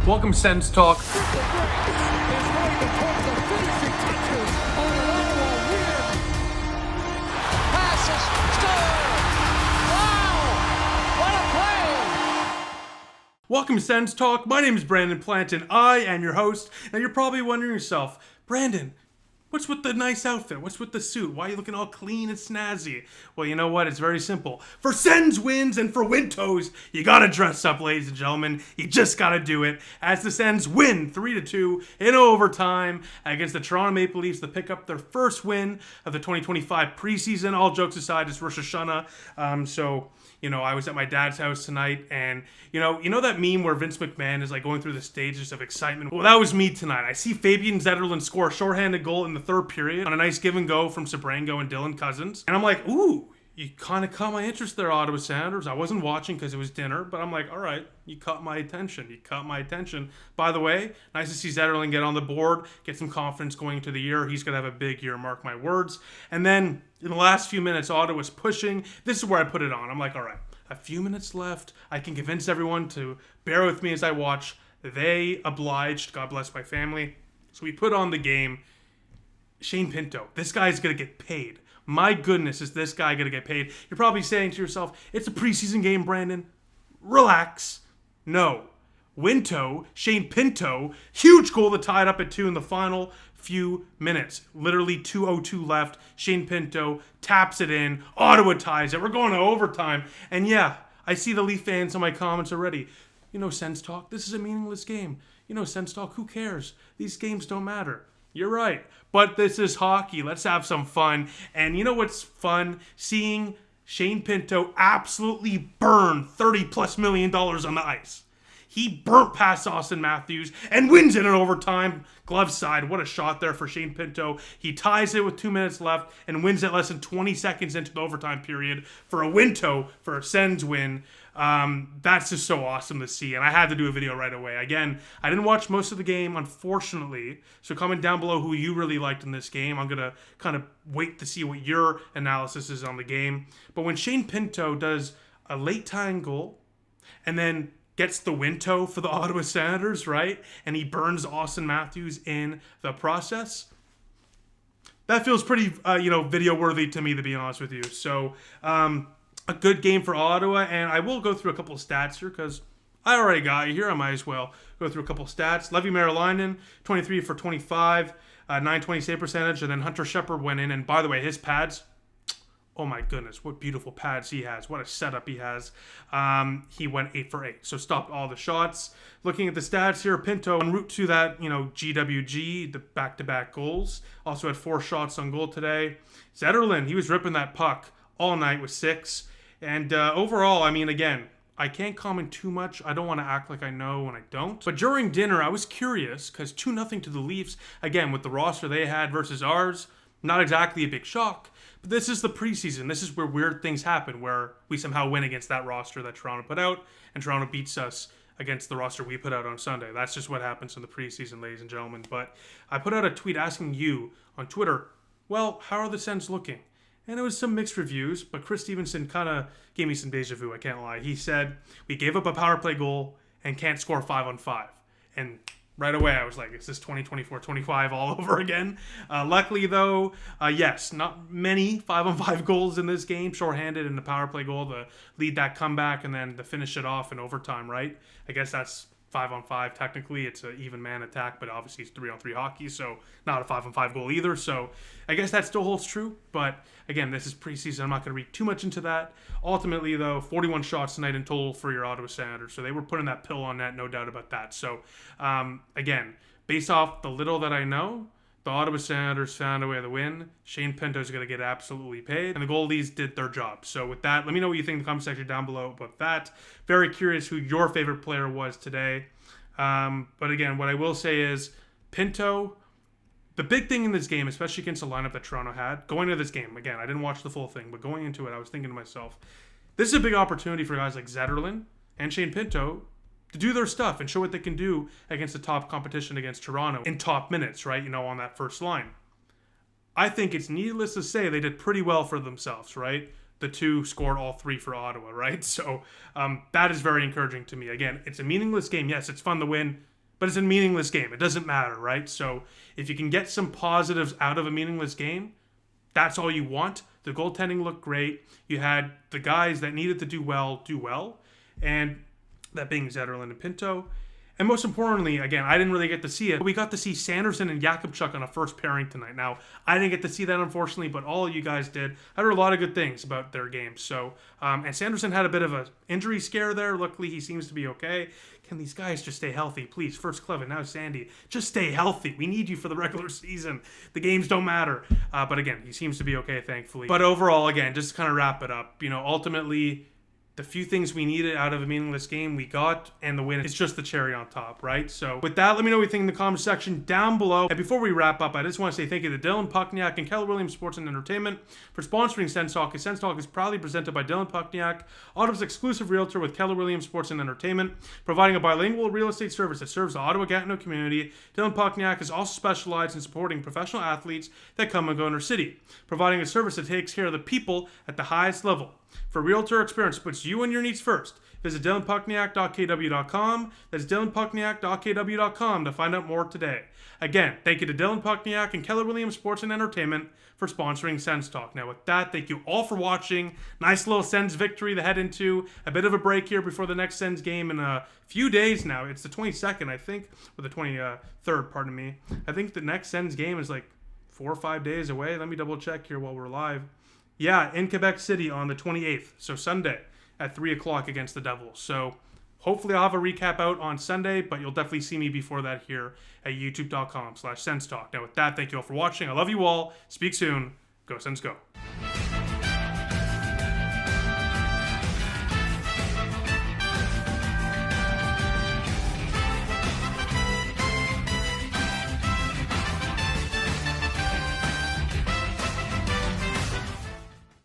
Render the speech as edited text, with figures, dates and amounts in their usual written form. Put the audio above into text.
Welcome, Sens Talk. Welcome, Sens Talk. My name is Brandon Plant, and I am your host. Now, you're probably wondering yourself, Brandon, what's with the nice outfit? What's with the suit? Why are you looking all clean and snazzy? Well, you know what? It's very simple. For Sens wins and for Wintos, you gotta dress up, ladies and gentlemen. You just gotta do it. As the Sens win 3-2 in overtime against the Toronto Maple Leafs to pick up their first win of the 2025 preseason. All jokes aside, it's Rosh Hashanah. So, I was at my dad's house tonight, and you know that meme where Vince McMahon is like going through the stages of excitement? Well, that was me tonight. I see Fabian Zetterlund score a shorthanded goal in the third period on a nice give and go from Sabrango and Dylan Cousins. And I'm like, ooh, you kind of caught my interest there, Ottawa Senators. I wasn't watching because it was dinner, but I'm like, all right, you caught my attention. By the way, nice to see Zetterlund get on the board, get some confidence going into the year. He's going to have a big year, mark my words. And then in the last few minutes, Ottawa's pushing. This is where I put it on. I'm like, all right, a few minutes left. I can convince everyone to bear with me as I watch. They obliged. God bless my family. So we put on the game. Shane Pinto. This guy's going to get paid. My goodness, is this guy going to get paid? You're probably saying to yourself, it's a preseason game, Brandon. Relax. No. Winto, Shane Pinto, huge goal that tied up at 2 in the final few minutes. Literally 2:02 left. Shane Pinto taps it in. Ottawa ties it. We're going to overtime. And yeah, I see the Leaf fans in my comments already. Sens Talk, this is a meaningless game. Sens Talk, who cares? These games don't matter. You're right. But this is hockey. Let's have some fun. And you know what's fun? Seeing Shane Pinto absolutely burn $30+ million on the ice. He burnt past Austin Matthews and wins it in overtime. Glove side. What a shot there for Shane Pinto. He ties it with 2 minutes left and wins it less than 20 seconds into the overtime period for a Winto, for a Sens win. That's just so awesome to see, and I had to do a video right away. Again, I didn't watch most of the game, unfortunately, so comment down below who you really liked in this game. I'm going to kind of wait to see what your analysis is on the game. But when Shane Pinto does a late tying goal and then gets the Winto for the Ottawa Senators, right, and he burns Austin Matthews in the process, that feels pretty, video-worthy to me, to be honest with you. So, a good game for Ottawa, and I will go through a couple of stats here because I already got you here. I might as well go through a couple of stats. Levi Merrilainen, 23 for 25, 920 save percentage, and then Hunter Shepard went in. And by the way, his pads, oh my goodness, what beautiful pads he has. What a setup he has. He went 8 for 8, so stopped all the shots. Looking at the stats here, Pinto en route to that, GWG, the back-to-back goals. Also had 4 shots on goal today. Zetterlund, he was ripping that puck all night with 6. And overall, again, I can't comment too much. I don't want to act like I know when I don't. But during dinner, I was curious because 2-0 to the Leafs, again, with the roster they had versus ours, not exactly a big shock. But this is the preseason. This is where weird things happen, where we somehow win against that roster that Toronto put out, and Toronto beats us against the roster we put out on Sunday. That's just what happens in the preseason, ladies and gentlemen. But I put out a tweet asking you on Twitter, well, how are the Sens looking? And it was some mixed reviews, but Chris Stevenson kind of gave me some deja vu, I can't lie. He said, we gave up a power play goal and can't score 5-on-5. And right away I was like, is this 2024-25 all over again? Luckily, though, yes, not many 5-on-5 goals in this game. Shorthanded in the power play goal to lead that comeback and then to finish it off in overtime, right? I guess that's 5-on-5. Technically, it's an even man attack, but obviously it's 3-on-3 hockey, so not a 5-on-5 goal either. So I guess that still holds true. But again, this is preseason. I'm not going to read too much into that. Ultimately, though, 41 shots tonight in total for your Ottawa Senators. So they were putting that pill on net, no doubt about that. So again, based off the little that I know, the Ottawa Senators found a way to win. Shane Pinto is going to get absolutely paid. And the goalies did their job. So with that, let me know what you think in the comment section down below about that. Very curious who your favorite player was today. But again, what I will say is Pinto, the big thing in this game, especially against the lineup that Toronto had, going into this game, again, I didn't watch the full thing, but going into it, I was thinking to myself, this is a big opportunity for guys like Zetterlund and Shane Pinto to do their stuff and show what they can do against the top competition against Toronto in top minutes, right? On that first line. I think it's needless to say they did pretty well for themselves, right? The two scored all 3 for Ottawa, right? So that is very encouraging to me. Again, it's a meaningless game. Yes, it's fun to win. but it's a meaningless game. It doesn't matter, right? So if you can get some positives out of a meaningless game, that's all you want. The goaltending looked great. You had the guys that needed to do well, and that being Zetterlund and Pinto. And most importantly, again, I didn't really get to see it, but we got to see Sanderson and Jakubchuk on a first pairing tonight. Now, I didn't get to see that, unfortunately, but all of you guys did. I heard a lot of good things about their games. So, and Sanderson had a bit of an injury scare there. Luckily, he seems to be okay. Can these guys just stay healthy? Please, first Clevin, now Sandy. Just stay healthy. We need you for the regular season. The games don't matter. But again, he seems to be okay, thankfully. But overall, again, just to kind of wrap it up, ultimately, the few things we needed out of a meaningless game we got, and the win is just the cherry on top, right? So with that, let me know what you think in the comment section down below. And before we wrap up, I just want to say thank you to Dylan Puckniak and Keller Williams Sports and Entertainment for sponsoring Sens Talk. Sens Talk is proudly presented by Dylan Puckniak, Ottawa's exclusive realtor with Keller Williams Sports and Entertainment, providing a bilingual real estate service that serves the Ottawa-Gatineau community. Dylan Puckniak is also specialized in supporting professional athletes that come and go in our city, providing a service that takes care of the people at the highest level. For realtor experience, puts you and your needs first. Visit dylanpuckniak.kw.com. That's dylanpuckniak.kw.com to find out more today. Again, thank you to Dylan Puckniak and Keller Williams Sports and Entertainment for sponsoring Sens Talk. Now with that, thank you all for watching. Nice little Sens victory to head into. A bit of a break here before the next Sens game in a few days now. It's the 22nd, I think, or the 23rd, pardon me. I think the next Sens game is like 4 or 5 days away. Let me double check here while we're live. Yeah, in Quebec City on the 28th, so Sunday at 3 o'clock against the Devils. So hopefully I'll have a recap out on Sunday, but you'll definitely see me before that here at youtube.com/SensTalk. Now with that, thank you all for watching. I love you all. Speak soon. Go Sens, go.